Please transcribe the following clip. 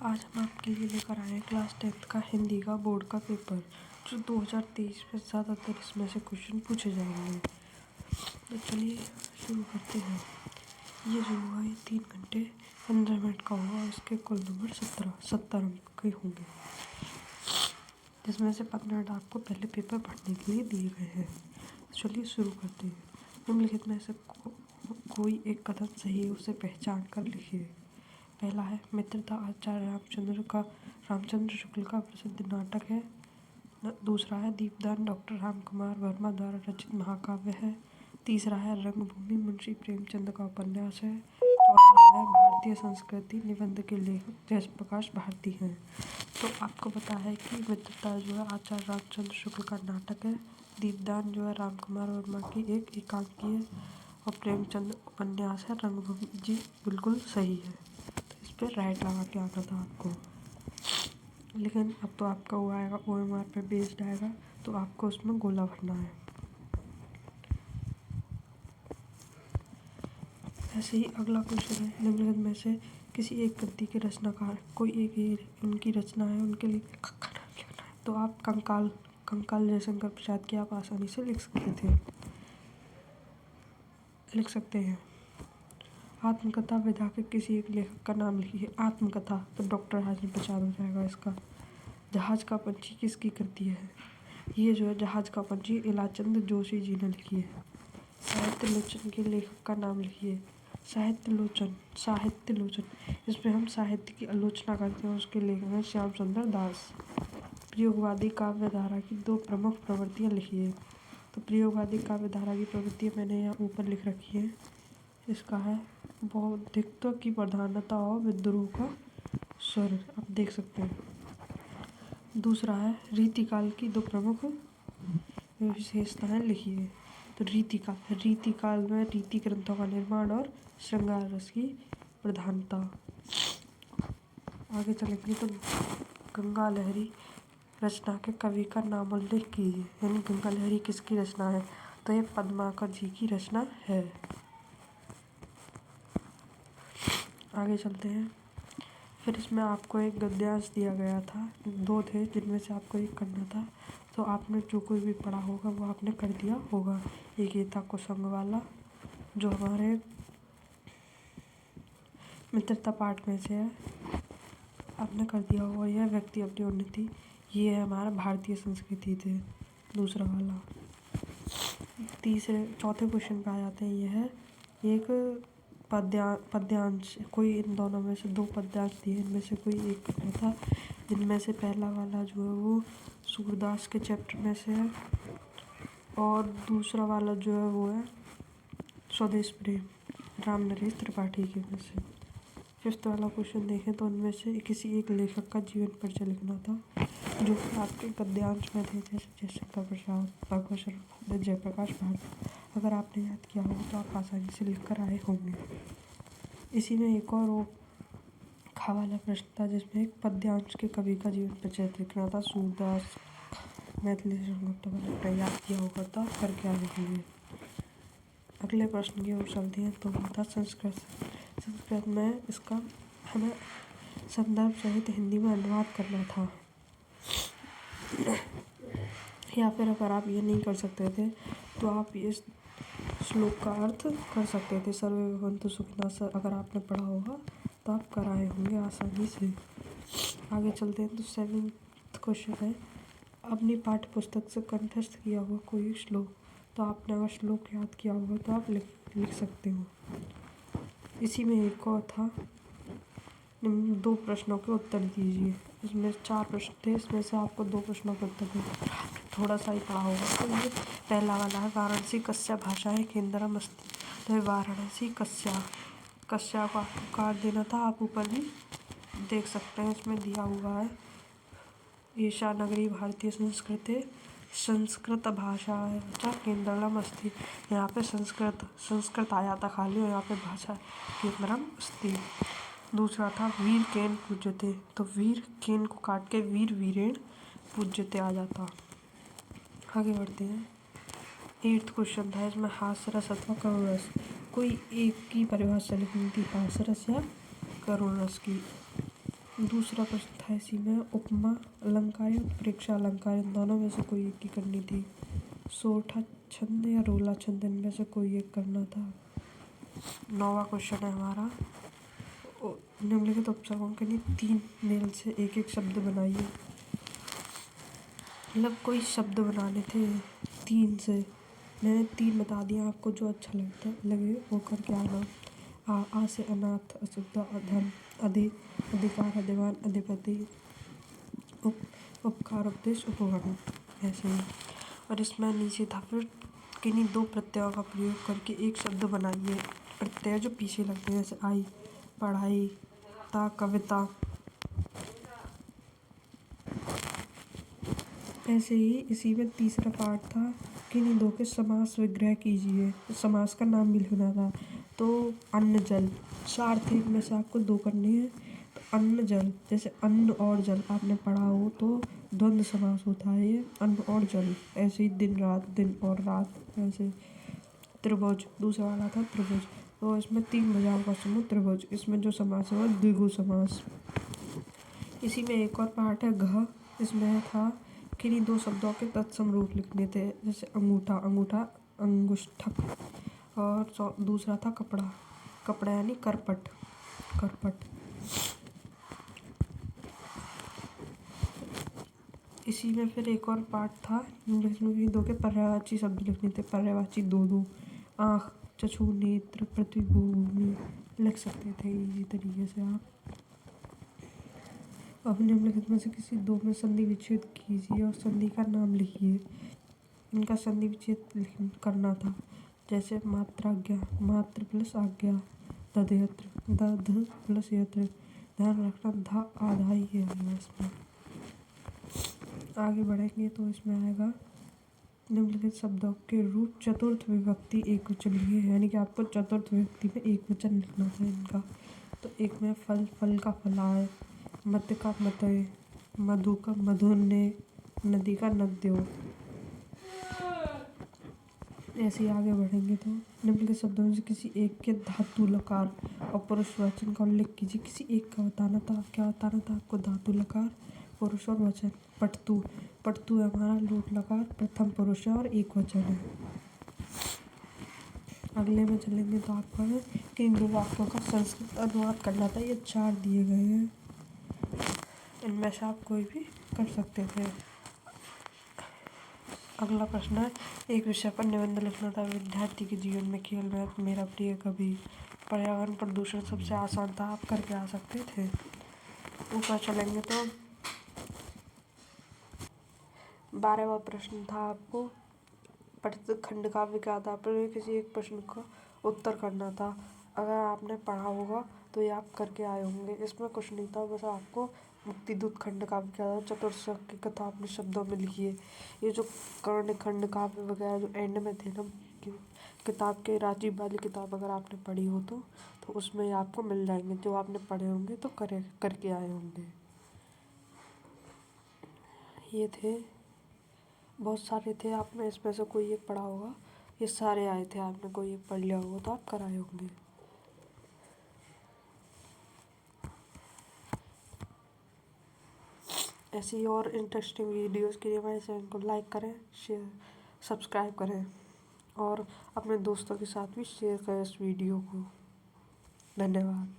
आज हम आपके लिए लेकर आए हैं क्लास 10th का हिंदी का बोर्ड का पेपर, जो 2023 में ज़्यादातर इसमें से क्वेश्चन पूछे जाएंगे। तो चलिए शुरू करते हैं। ये जो हुआ ये 3 घंटे 15 मिनट का होगा। इसके कुल नंबर 70 अंक के होंगे, जिसमें से 15 मिनट आपको पहले पेपर पढ़ने के लिए दिए गए हैं। तो चलिए शुरू करते हैं। निम्नलिखित में से कोई एक कथन सही है, उसे पहचान कर लिखिए। पहला है, मित्रता आचार्य रामचंद्र शुक्ल का प्रसिद्ध नाटक है। दूसरा है, दीपदान डॉक्टर रामकुमार वर्मा द्वारा रचित महाकाव्य है। तीसरा है, रंगभूमि मुंशी प्रेमचंद का उपन्यास है। चौथा है, भारतीय संस्कृति निबंध के लेखक जयप्रकाश भारती हैं। तो आपको पता है कि मित्रता जो है आचार्य रामचंद्र शुक्ल का नाटक है, दीपदान जो है रामकुमार वर्मा की एक एकांकी है, और प्रेमचंद उपन्यास है रंगभूमि। जी बिल्कुल सही है। तो इस पर राइट लगा के आना था आपको। लेकिन अब तो आपका वो आएगा OMR पे बेस्ड आएगा, तो आपको उसमें गोला भरना है। ऐसे ही अगला क्वेश्चन है, निम्नलिखित में से किसी एक कृति के रचनाकार कोई एक उनकी रचना है, उनके लिए लेखक का नाम लिखना है। तो आप कंकाल जयशंकर प्रसाद की आप आसानी से लिख सकते हैं। आत्मकथा विधा के किसी एक लेखक का नाम लिखिए। आत्मकथा तो डॉक्टर राजेंद्र प्रसाद हो जाएगा इसका। जहाज का पंछी किसकी कृति है? ये जो है जहाज का पंछी इलाचंद जोशी जी ने लिखी है। साहित्य लोचन के लेखक का नाम लिखिए। साहित्य लोचन इसमें हम साहित्य की आलोचना करते हैं, उसके लेखक हैं श्याम सुंदर दास। प्रयोगवादी काव्य धारा की 2 प्रमुख प्रवृत्तियाँ लिखिए। तो प्रयोगवादी काव्य धारा की प्रवृत्तियाँ मैंने यहाँ ऊपर लिख रखी है। इसका है बौद्धिकत्व की प्रधानता और विद्रोह का स्वर, आप देख सकते हैं। दूसरा है, रीतिकाल की 2 प्रमुख विशेषताएं लिखिए। तो रीतिकाल में रीति ग्रंथों का निर्माण और श्रृंगार रस की प्रधानता। आगे चलेंगे तो गंगा लहरी रचना के कवि का नाम उल्लेख कीजिए। यानी गंगा लहरी किसकी रचना है? तो ये पद्माकर जी की रचना है। आगे चलते हैं। फिर इसमें आपको एक गद्यांश दिया गया था, 2 थे जिनमें से आपको एक करना था। तो आपने जो कोई भी पढ़ा होगा वो आपने कर दिया होगा। एक ये था कुसुम वाला, जो हमारे मित्रता पाठ में से है, आपने कर दिया होगा। यह व्यक्ति अपनी उन्नति, ये है हमारा भारतीय संस्कृति थे, दूसरा वाला। चौथे क्वेश्चन पे आ जाते हैं। यह है एक पद्यांश, कोई इन दोनों में से 2 पद्यांश दिए, इनमें से कोई एक करना था, जिनमें से पहला वाला जो है वो सूरदास के चैप्टर में से है, और दूसरा वाला जो है वो है स्वदेश प्रेम राम नरेश त्रिपाठी के में से। 5th वाला क्वेश्चन देखें तो उनमें से किसी एक लेखक का जीवन परिचय लिखना था, जो आपके गद्यांश में थे, जैसे जयशंकर प्रसाद, भगवत शरण, जयप्रकाश भारती। अगर आपने याद किया होगा तो आप आसानी से लिख कर आए होंगे। इसी में एक और वो खा वाला प्रश्न था, जिसमें एक पद्यांश के कवि का जीवन परिचय लिखना था, सूरदास, मैथिली गुप्ता वाला। आपने याद किया होगा तो आप करके आए होंगे। अगले प्रश्न की ओर चलते हैं। तो वो था संस्कृत में इसका हमें संदर्भ सहित हिंदी में अनुवाद करना था। या फिर अगर आप ये नहीं कर सकते थे तो आप इस श्लोक का अर्थ कर सकते थे। सर्वे भवन्तु सुखिनः, अगर आपने पढ़ा होगा तो आप कर आए होंगे आसानी से। आगे चलते हैं। तो 7th क्वेश्चन है, अपनी पाठ्य पुस्तक से कंठस्थ किया हुआ कोई श्लोक। तो आपने अगर श्लोक याद किया होगा तो आप लिख सकते हो। इसी में एक और था, 2 प्रश्नों के उत्तर दीजिए। इसमें 4 प्रश्न थे, इसमें से आपको 2 प्रश्नों के उत्तर देना, थोड़ा सा ही पढ़ा होगा। तो ये पहला वाला है, वाराणसी कस्या भाषा है केंद्रम अस्ति। तो वाराणसी कस्या को आपको कार्ड देना था, आप ऊपर भी देख सकते हैं, इसमें दिया हुआ है। एषा नगरी भारतीय संस्कृत भाषा केंद्रम अस्ति। यहाँ पे संस्कृत आया था खाली, और यहाँ पे भाषा केंद्रम अस्ति। दूसरा था, वीर केन पूज्यते। तो वीर केन को काट के वीर वीरेण पूज्यते आ जाता। आगे बढ़ते हैं। 8th क्वेश्चन था, इसमें हास्यरस अथवा करुण रस, कोई एक की परिभाषा लिखनी थी, हास्यरस या करुण रस की। दूसरा प्रश्न था इसी में, उपमा अलंकार या उत्प्रेक्षा अलंकार, इन दोनों में से कोई एक की करनी थी। सोठा छंद या रोला छंद, इनमें से कोई एक करना था। 9वां क्वेश्चन है हमारा, निम्नलिखित उपसर्गों के लिए 3 मेल से एक एक शब्द बनाइए। मतलब कोई शब्द बनाने थे 3 से, मैंने 3 बता दिया, आपको जो अच्छा लगे वो करके आना। आ से अनाथ, अशुद्ध, अधम, अधिकार, अधिवान, अधिपति, उपकार, उपदेश, उपगण, ऐसे ही। और इसमें नीचे था फिर किन्हीं 2 प्रत्ययों का प्रयोग करके एक शब्द बनाइए। प्रत्यय जो पीछे लगते हैं, जैसे आई, पढ़ाई, ता, कविता, ऐसे ही। इसी में तीसरा पार्ट था, किन्हीं 2 के समास विग्रह कीजिए। समास का नाम भी लिखना था। तो अन्न जल, 4 थे, इनमें से आपको 2 करने हैं। तो अन्न जल, जैसे अन्न और जल आपने पढ़ा हो तो द्वंद्व समास होता है ये, अन्न और जल। ऐसे ही दिन रात, दिन और रात, ऐसे। त्रिभुज, दूसरा वाला था त्रिभुज, तो इसमें 3 भुजाओं का समूह त्रिभुज, इसमें जो समास है वो द्विगु समास। इसी में एक और पार्ट है घ, इसमें था किन्हीं 2 शब्दों के तत्सम रूप लिखने थे, जैसे अंगूठा, अंगूठा, अंगुष्ठक। और दूसरा था कपड़ा, कपड़ा यानी करपट, करपट। इसी में फिर एक और पार्ट था, जिसमें 2 के पर्यायवाची शब्द लिखने थे, पर्यायवाची 2 आँख, चक्षु, नेत्र, पृथ्वी, भूमि लिख सकते थे इसी तरीके से आप। अब निम्नलिखित में से किसी 2 में संधि विच्छेद कीजिए और संधि का नाम लिखिए। इनका संधि विच्छेद करना था, जैसे मात्राज्ञा, मात्र प्लस आज्ञा, दधयत्र, दध प्लस यत्र। ध्यान रखना धा आधा ही है इसमें। आगे बढ़ेंगे तो इसमें आएगा निम्नलिखित शब्दों के रूप चतुर्थ विभक्ति एकवचन लिए, यानी कि आपको चतुर्थ विभक्ति में एकवचन लिखना था इनका। तो एक में फल, फल का फलाए, मध्य का मतय, मधु का मधुन्ने, नदी का नद्यो। ऐसे ही आगे बढ़ेंगे तो निम्नलिखित शब्दों में से किसी एक के धातु लकार और पुरुष वचन का उल्लेख कीजिए। किसी एक का बताना था, क्या बताना था आपको? धातु लकार, पुरुष और वचन। पटतु, पटतु है हमारा लोट लकार, प्रथम पुरुष है और एक वचन है। अगले में चलेंगे तो आपका है कि इन 2 वाक्यों का संस्कृत अनुवाद करना था। ये 4 दिए गए हैं, इनमें से आप कोई भी कर सकते थे। अगला प्रश्न है, एक विषय पर निबंध लिखना था। विद्यार्थी के जीवन में खेल में मेरा प्रिय कवि, पर्यावरण प्रदूषण सबसे आसान था, आप करके आ सकते थे। ऊपर चलेंगे तो 12वां प्रश्न था, आपको पठित खंड काव्य क्या था, पर किसी एक प्रश्न का उत्तर करना था। अगर आपने पढ़ा होगा तो ये आप करके आए होंगे। इसमें कुछ नहीं था, बस आपको मुक्तिदूत खंड काव्य क्या था, चतुर्श्लोक की कथा अपने शब्दों में लिखिए। ये जो कर्ण खंड काव्य वगैरह जो एंड में थे ना किताब के, राजीव वाली किताब अगर आपने पढ़ी हो तो उसमें आपको मिल जाएंगे। जो आपने पढ़े होंगे तो करके आए होंगे। ये थे, बहुत सारे थे, आपने इसमें से कोई एक पढ़ा होगा। ये सारे आए थे, आपने कोई एक पढ़ लिया होगा तो आप कराए होंगे। ऐसी और इंटरेस्टिंग वीडियोस के लिए हमारे चैनल को लाइक करें, शेयर, सब्सक्राइब करें और अपने दोस्तों के साथ भी शेयर करें इस वीडियो को। धन्यवाद।